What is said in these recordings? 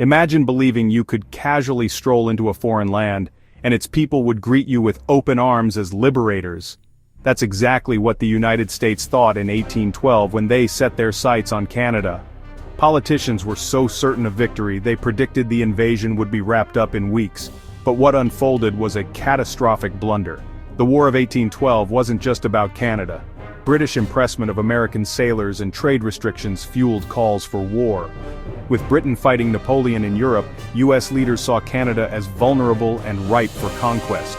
Imagine believing you could casually stroll into a foreign land, and its people would greet you with open arms as liberators. That's exactly what the United States thought in 1812 when they set their sights on Canada. Politicians were so certain of victory they predicted the invasion would be wrapped up in weeks. But what unfolded was a catastrophic blunder. The War of 1812 wasn't just about Canada. British impressment of American sailors and trade restrictions fueled calls for war. With Britain fighting Napoleon in Europe, US leaders saw Canada as vulnerable and ripe for conquest.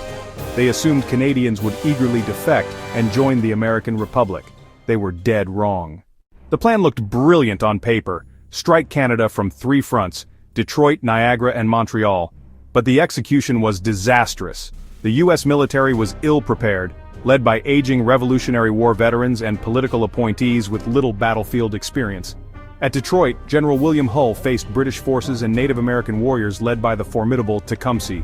They assumed Canadians would eagerly defect and join the American Republic. They were dead wrong. The plan looked brilliant on paper: strike Canada from 3 fronts: Detroit, Niagara, and Montreal. But the execution was disastrous. The US military was ill-prepared, led by aging Revolutionary War veterans and political appointees with little battlefield experience. At Detroit, General William Hull faced British forces and Native American warriors led by the formidable Tecumseh.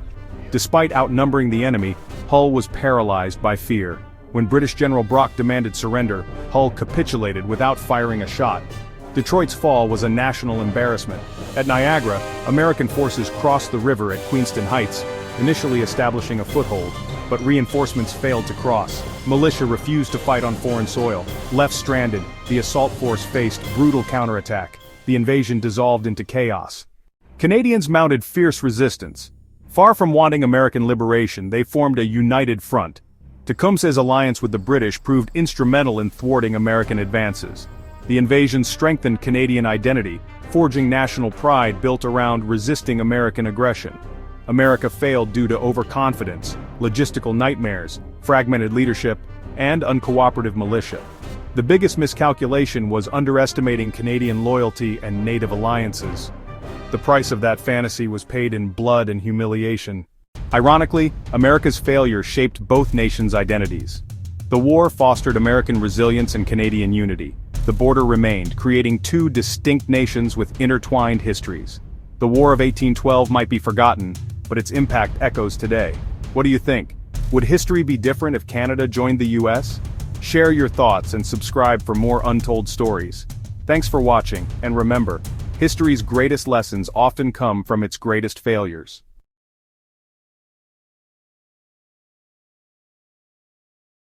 Despite outnumbering the enemy, Hull was paralyzed by fear. When British General Brock demanded surrender, Hull capitulated without firing a shot. Detroit's fall was a national embarrassment. At Niagara, American forces crossed the river at Queenston Heights, initially establishing a foothold, but reinforcements failed to cross. Militia refused to fight on foreign soil. Left stranded, the assault force faced brutal counterattack. The invasion dissolved into chaos. Canadians mounted fierce resistance. Far from wanting American liberation, they formed a united front. Tecumseh's alliance with the British proved instrumental in thwarting American advances. The invasion strengthened Canadian identity, forging national pride built around resisting American aggression. America failed due to overconfidence, logistical nightmares, fragmented leadership, and uncooperative militia. The biggest miscalculation was underestimating Canadian loyalty and native alliances. The price of that fantasy was paid in blood and humiliation. Ironically, America's failure shaped both nations' identities. The war fostered American resilience and Canadian unity. The border remained, creating 2 distinct nations with intertwined histories. The War of 1812 might be forgotten, but its impact echoes today. What do you think? Would history be different if Canada joined the US? Share your thoughts and subscribe for more untold stories. Thanks for watching, and remember, history's greatest lessons often come from its greatest failures.